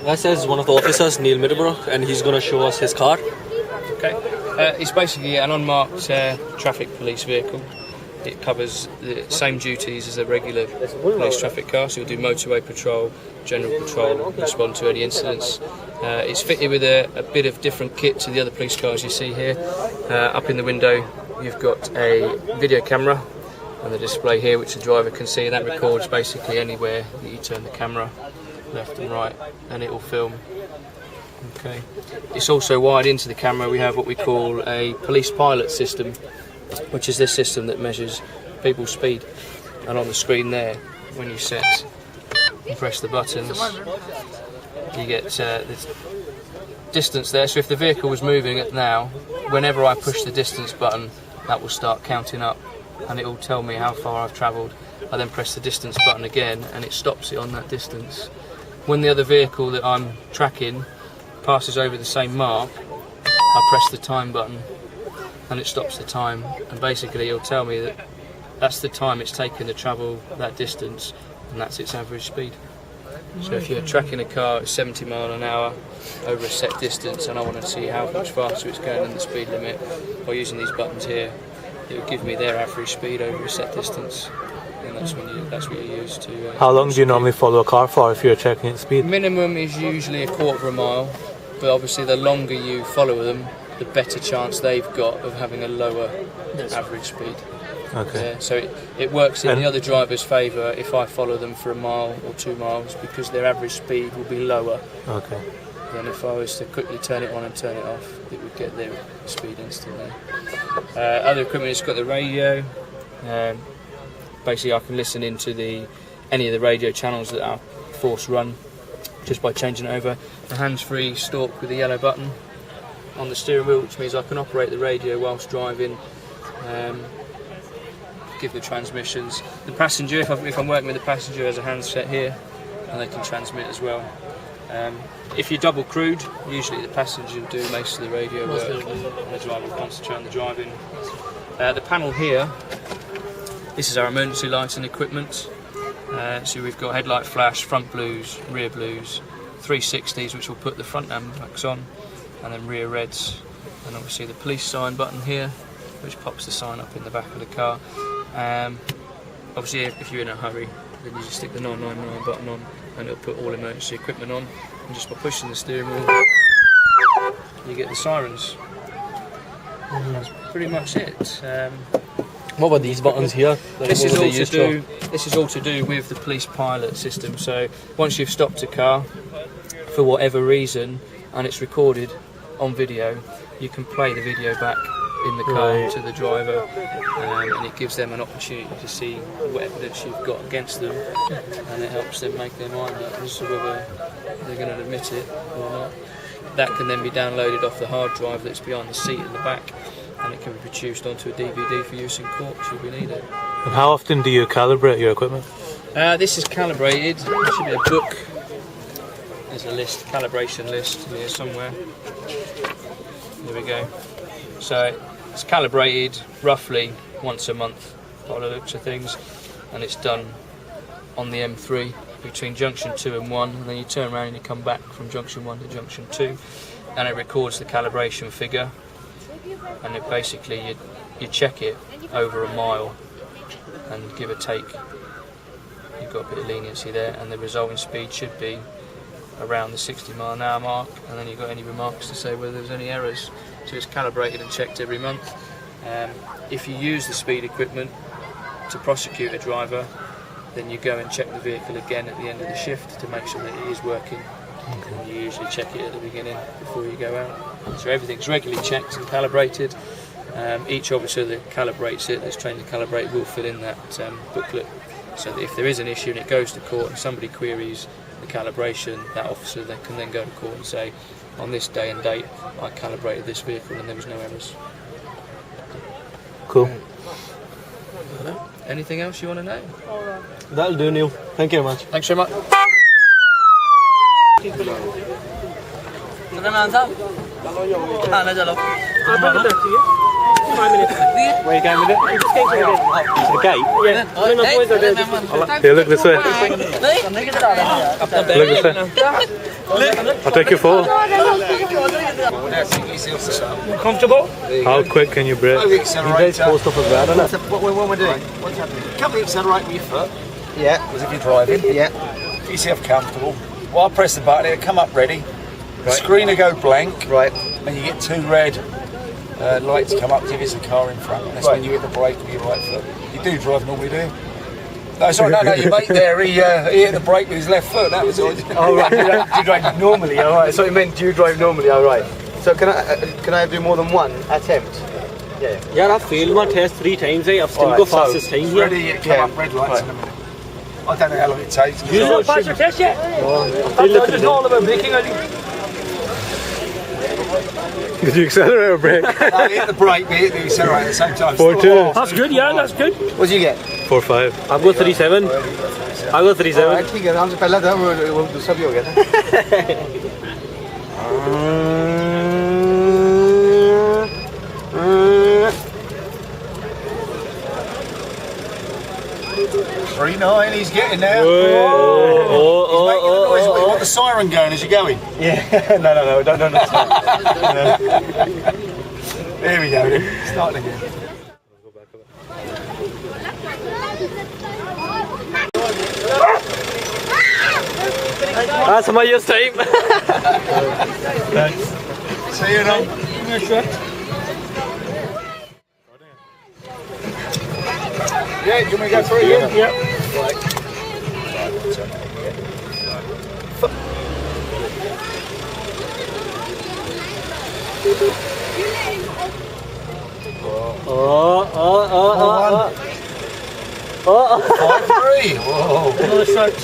That says one of the officers, Neil Middlebrough, and he's going to show us his car. Okay. It's basically an unmarked traffic police vehicle. It covers the same duties as a regular police traffic car, so you'll do motorway patrol, general patrol, respond to any incidents. It's fitted with a bit of different kit to the other police cars you see here. Up in the window you've got a video camera and the display here which the driver can see. That records basically anywhere that you turn the camera left and right, and it will film. Okay. It's also wired into the camera. We have what we call a police pilot system, which is this system that measures people's speed. And on the screen there, when you set and press the buttons, you get this distance there. So if the vehicle was moving it now, whenever I push the distance button, that will start counting up and it will tell me how far I've travelled. I then press the distance button again and it stops it on that distance. When the other vehicle that I'm tracking passes over the same mark, I press the time button and it stops the time, and basically it'll tell me that that's the time it's taken to travel that distance and that's its average speed. So if you're tracking a car at 70 miles an hour over a set distance and I want to see how much faster it's going than the speed limit, by using these buttons here, it will give me their average speed over a set distance, and that's what you use to... How long do you normally follow a car for if you're checking its speed? Minimum is usually a quarter of a mile, but obviously the longer you follow them, the better chance they've got of having a lower average speed. Okay. So it works in the other driver's favour if I follow them for a mile or 2 miles, because their average speed will be lower. Okay. Than if I was to quickly turn it on and turn it off, it would get their speed instantly. Other equipment, it's got the radio. Basically I can listen into any of the radio channels that our force run just by changing it over. The hands-free stalk with the yellow button on the steering wheel, which means I can operate the radio whilst driving, give the transmissions. The passenger, if I'm working with the passenger, has a handset here and they can transmit as well. If you're double crewed, usually the passenger will do most of the radio work and the driver will concentrate on the driving. The panel here, this is our emergency lighting equipment. So we've got headlight flash, front blues, rear blues, 360s which will put the front amberjacks on, and then rear reds, and obviously the police sign button here which pops the sign up in the back of the car. Obviously if you're in a hurry, then you just stick the 999 button on and it'll put all emergency equipment on, and just by pushing the steering wheel you get the sirens. That's pretty much it. What about these buttons here? This is all to do with the police pilot system. So once you've stopped a car for whatever reason and it's recorded on video, you can play the video back in the car to the driver, and it gives them an opportunity to see what evidence you've got against them, and it helps them make their mind up as to whether they're going to admit it or not. That can then be downloaded off the hard drive that's behind the seat in the back, and it can be produced onto a DVD for use in court should we need it. And how often do you calibrate your equipment? This is calibrated. There should be a book. There's a list, calibration list here somewhere. There we go. So it's calibrated roughly once a month by the looks of things, and it's done on the M3 between junction 2 and 1, and then you turn around and you come back from junction 1 to junction 2, and it records the calibration figure, and it basically you check it over a mile, and give or take you've got a bit of leniency there, and the resulting speed should be around the 60 mile an hour mark, and then you've got any remarks to say whether there's any errors. So it's calibrated and checked every month. If you use the speed equipment to prosecute a driver, then you go and check the vehicle again at the end of the shift to make sure that it is working. And you usually check it at the beginning before you go out. So everything's regularly checked and calibrated. Each officer that calibrates it, that's trained to calibrate, will fill in that booklet, so that if there is an issue and it goes to court and somebody queries the calibration, that officer can then go to court and say, on this day and date I calibrated this vehicle and there was no errors. Cool. Anything else you want to know? That'll do, Neil. Thank you very much. Thanks very much. 5 minutes. Where are you going with it? I'm just going to To the gate? Yeah. No, no, boys are there. Here, look this way. Look this way. I'll take your phone. Comfortable? How quick can you brake? You guys post off as well, isn't it? What we're doing? What's happening? Come the accelerator with your foot, Yeah. as if you're driving. Yeah. Get yourself comfortable. While I press the button, it'll come up ready. The screen will go blank, Right. and you get two red lights come up if it's a car in front. That's when you hit the brake with your right foot. You do drive normally, do you? No, sorry, no, your mate there, he hit the brake with his left foot, that was all. Oh right. Do you drive normally? All right. So it meant do you drive normally? All right. So can I do more than one attempt? Yeah. यार आप failed my test 3 times है अब still Alright, go so fastest time here. Ready, it'll come up red lights in a minute. I don't know how long it takes. You not pass your test yet? It's all about braking, I think. Did you accelerate or brake? No, hit the brake, we hit the accelerator at the same time. 4-2. That's good, yeah, that's good. What do you get? 4-5. I've got 37. I've got 37. ठीक है हमसे पहला था वो दूसरा भी हो गया था 3-9, he's getting there. Oh, He's making a noise. You want the siren going as you're going? Yeah. No, don't. There we go. Starting again. That's my year's time. See you now. Yeah, do you want me to go through again? Yeah. Oh. 5-3. Whoa. Another shot.